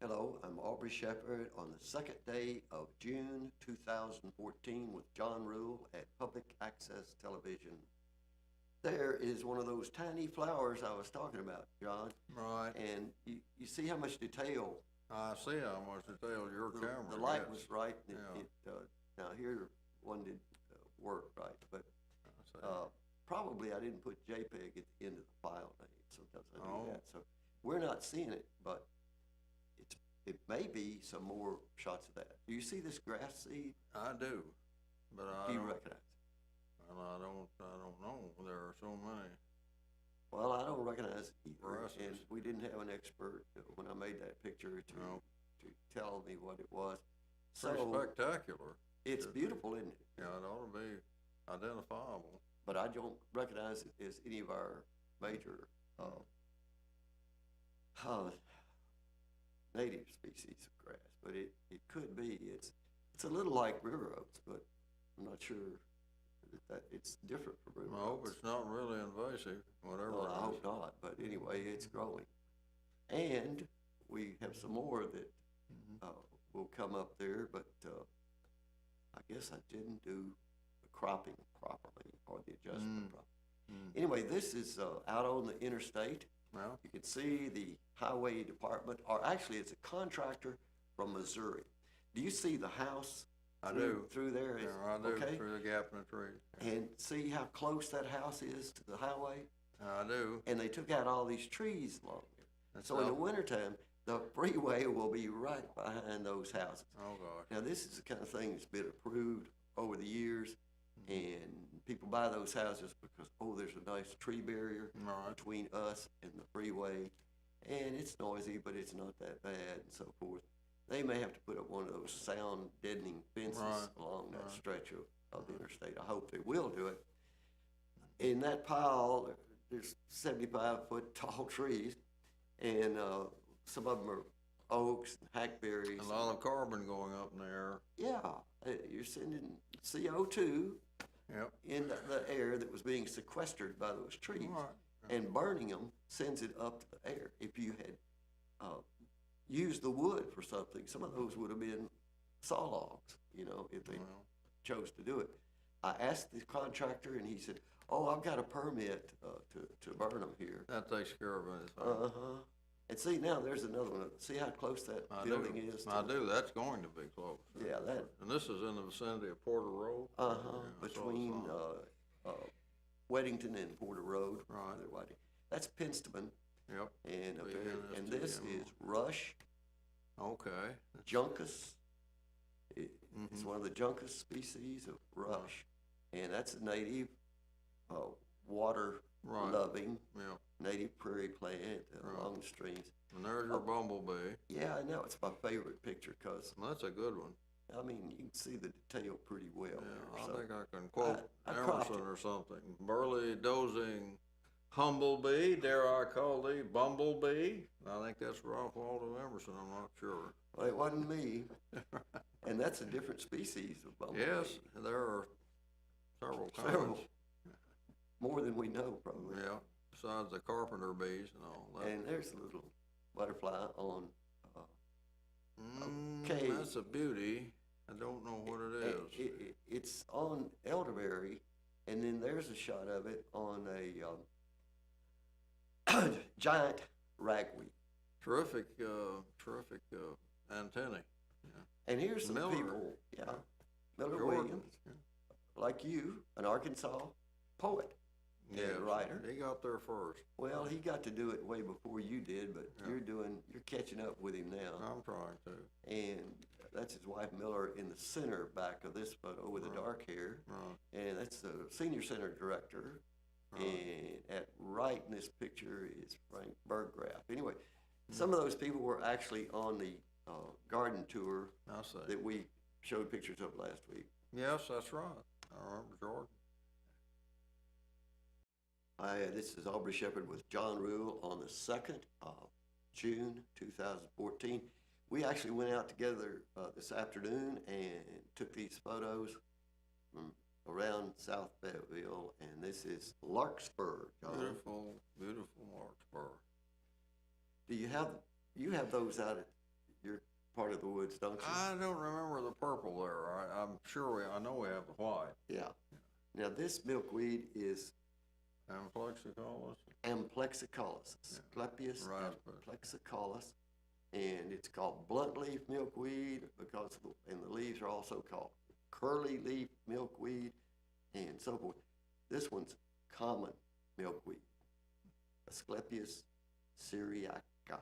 Hello, I'm Aubrey Shepherd on the second day of June 2014 with John Rule at Public Access Television. There is one of those tiny flowers I was talking about, John. Right. And you see how much detail. I see how much detail your camera. The light gets. was right. Yeah. Now here one did work right, but I see. probably I didn't put JPEG at the end of the file name. Sometimes I do Oh. that. So we're not seeing it, but it may be some more shots of that. Do you see this grass seed? I do, but I Do you don't. recognize it? And I don't know. There are so many. Well, I don't recognize it either, Grasses. and we didn't have an expert when I made that picture No. to tell me what it was. Pretty So spectacular. it's Should beautiful, isn't it? Yeah, it ought to be identifiable. But I don't recognize it as any of our major native species of grass. But it could be. It's a little like river oats, but I'm not sure that it's different from river I hope oats. it's not really invasive, whatever. Well, I it hope is. not, but anyway, it's growing. And we have some more that will come up there, but I guess I didn't do the cropping properly or the adjustment properly. Anyway, this is out on the interstate. Well, You can see the highway department, or actually it's a contractor from Missouri. Do you see the house I do. through there? Yeah, I do, Okay. through the gap in the tree. And see how close that house is to the highway? I do. And they took out all these trees along there. That's So in the up. wintertime, the freeway will be right behind those houses. Oh, gosh. Now, this is the kind of thing that's been approved over the years, and people buy those houses because, oh, there's a nice tree barrier Right. between us and the freeway, and it's noisy, but it's not that bad, and so forth. They may have to put up one of those sound deadening fences Right, along that right. stretch of the interstate. I hope they will do it. In that pile, there's 75-foot tall trees, and some of them are oaks and hackberries. A lot of carbon going up in the air. Yeah, you're sending CO2 Yep. in the air that was being sequestered by those trees, Right. and burning them sends it up to the air. If you had used the wood for something, some of those would have been saw logs, if they Well, chose to do it. I asked the contractor, and he said, "Oh, I've got a permit to burn them here." that takes care of anything. And see, now there's another one. See how close that I building do. is? I do. That's going to be close. Yeah, that. And this is in the vicinity of Porter Road. Yeah, I saw the Between sign. Weddington and Porter Road. Right. They're Whiting. That's Pinstman, Yep. and up The there, and this NSTM. is Rush Okay. juncus. It's Mhm. one of the juncus species of rush, and that's a native water-loving Yeah. native prairie plant Right. along the streams. And there's your bumblebee. Yeah, I know. It's my favorite picture because, Well, that's a good one. I mean, you can see the detail pretty well Yeah, there. I So think I can quote I cropped Emerson or something. Burly, dozing humblebee, dare I call thee bumblebee? I think that's Ralph Waldo Emerson, I'm not sure. well, it wasn't me. And that's a different species of bumblebee. Yes, there are several Several. kinds. More than we know, probably. Yeah, besides the carpenter bees and all that. And there's a little butterfly on, okay. That's a beauty. I don't know what it is. It's on elderberry, and then there's a shot of it on a giant ragweed. Terrific antennae. And here's some Miller. people, Miller Jordan. Williams, like you, an Arkansas poet Yeah, and writer. he got there first. Well, he got to do it way before you did, but Yeah. you're catching up with him now. I'm trying to. And that's his wife Miller in the center back of this photo with the Right. dark hair. Right. And that's the senior center director. And right in this picture is Frank Berggraf. Anyway, some of those people were actually on the garden tour I see. that we showed pictures of last week. Yes, that's right. I remember Jordan. This is Aubrey Shepherd with John Rule on the 2nd of June 2014. We actually went out together this afternoon and took these photos from around South Fayetteville, and this is Larkspur, John. Beautiful, beautiful Larkspur. Do you have those out at part of the woods, don't you? I don't remember the purple there. I'm sure I know we have the white. Yeah. Now, this milkweed is Amplexicolis. Amplexicolis, Asclepius amplexicolis, and it's called blunt leaf milkweed because and the leaves are also called curly leaf milkweed and so forth. This one's common milkweed, Asclepius syriaca,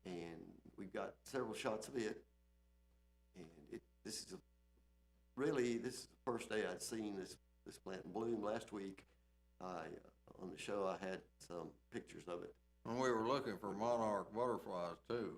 and we've got several shots of it. And this is the first day I'd seen this plant bloom. Last week, on the show, I had some pictures of it. And we were looking for monarch butterflies too.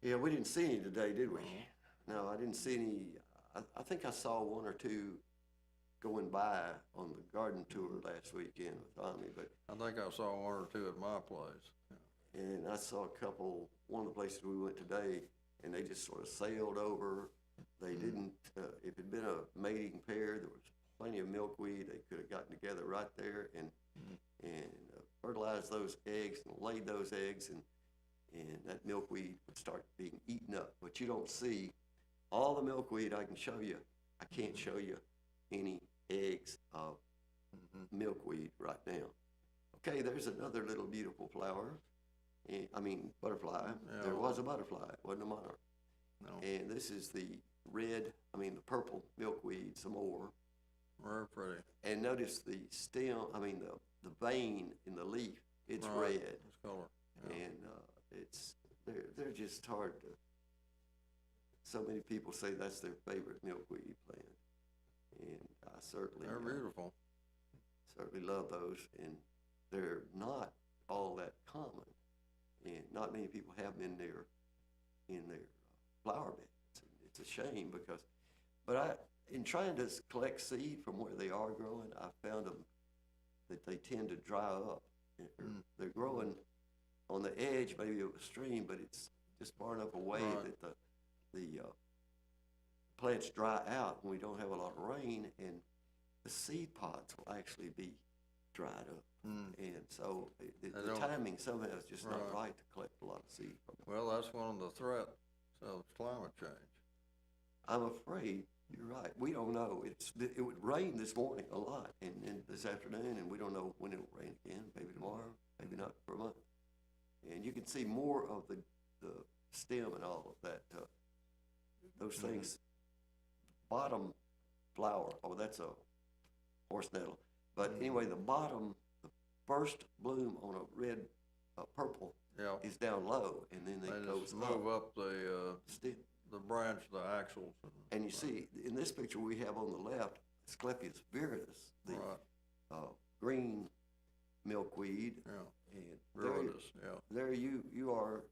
Yeah, we didn't see any today, did we? No, I didn't see any. I think I saw one or two going by on the garden tour last weekend with Tommy, but I think I saw one or two at my place. Yeah. and I saw a couple. One of the places we went today, and they just sort of sailed over. They didn't. If it had been a mating pair, there was plenty of milkweed. They could have gotten together right there and fertilized those eggs and laid those eggs, and that milkweed would start being eaten up. But you don't see all the milkweed I can show you. I can't show you any eggs of milkweed right now. Okay, there's another little beautiful flower. Butterfly. Yeah. There was a butterfly. It wasn't a monarch. No. And this is the the purple milkweed some more. Very pretty. And notice the stem, the vein in the leaf, it's Right. red. It's color. Yeah. And they're just hard to, so many people say that's their favorite milkweed plant. And I certainly love those, and they're not all that common. And not many people have them in their flower beds. And it's a shame but in trying to collect seed from where they are growing, I found them that they tend to dry up. They're growing on the edge maybe of a stream, but it's just far enough away Right. that the plants dry out when we don't have a lot of rain, and the seed pods will actually be dried up. And so the timing somehow is just not right to collect a lot of seed from them. Well, that's one of the threats of climate change. I'm afraid you're right. We don't know. It would rain this morning a lot, and this afternoon, and we don't know when it'll rain again. Maybe tomorrow, maybe not for a month. And you can see more of the stem and all of that. Those things. Bottom flower. Oh, that's a horse nettle. But anyway, the first bloom on a red, purple Yeah. is down low, and then They it goes just move up stem. the branch, the axles. And you see, in this picture we have on the left, Asclepius viridis, the green milkweed. Yeah. And Viridis, there you are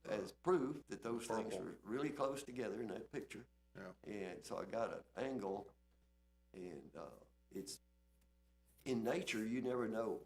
as proof that those things are really close together in that picture. Yeah. And so I got an angle, and it's in nature, you never know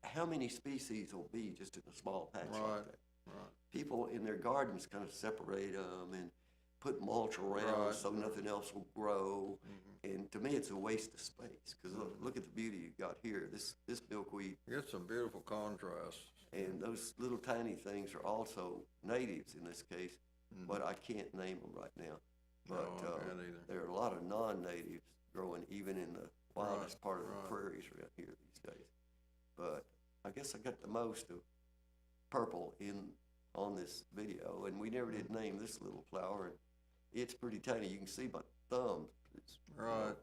how many species will be just in a small patch like that. Right. People in their gardens kind of separate them and put mulch around so nothing else will grow. And to me, it's a waste of space, because look at the beauty you got here. This milkweed. You get some beautiful contrasts. And those little tiny things are also natives in this case, but I can't name them right now. But No, I can't either. there are a lot of non-natives growing even in the wildest part of the prairies around here these days. But I guess I got the most of purple on this video, and we never did name this little flower. And it's pretty tiny. You can see my thumb. Right.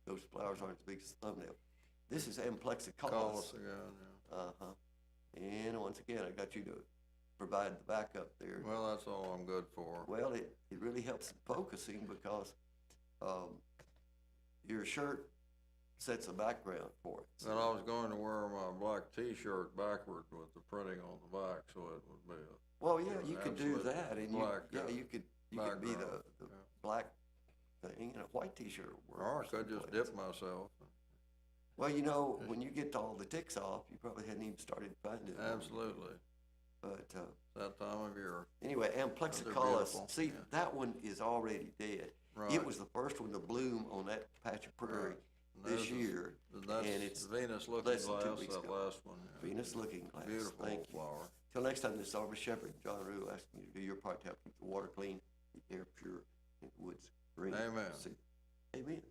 Those flowers aren't as big as a thumbnail. This is Amplexicolis. Collis again, yeah. And once again, I got you to provide the backup there. Well, that's all I'm good for. Well, it really helps in focusing, because your shirt sets a background for it. And I was going to wear my black T-shirt backward with the printing on the back, so it would be Well, yeah, you could do that, and you could be background. the black thing, and a white T-shirt will or I work. could just dip myself. Well, when you get all the ticks off, you probably hadn't even started finding it. Absolutely. But It's that time of year. anyway, They're Amplexicolis, beautiful, see, yeah. that one is already dead. Right. It was the first one to bloom on that patch of prairie this year. That's and it's Venus looking less than glass, 2 weeks that ago. last one. Yeah. Venus looking glass. Beautiful Thank you. flower. Till next time, this is Aubrey Shepherd, John Rule, asking you to do your part to help keep the water clean, keep the air pure, and the woods green. Amen. Amen.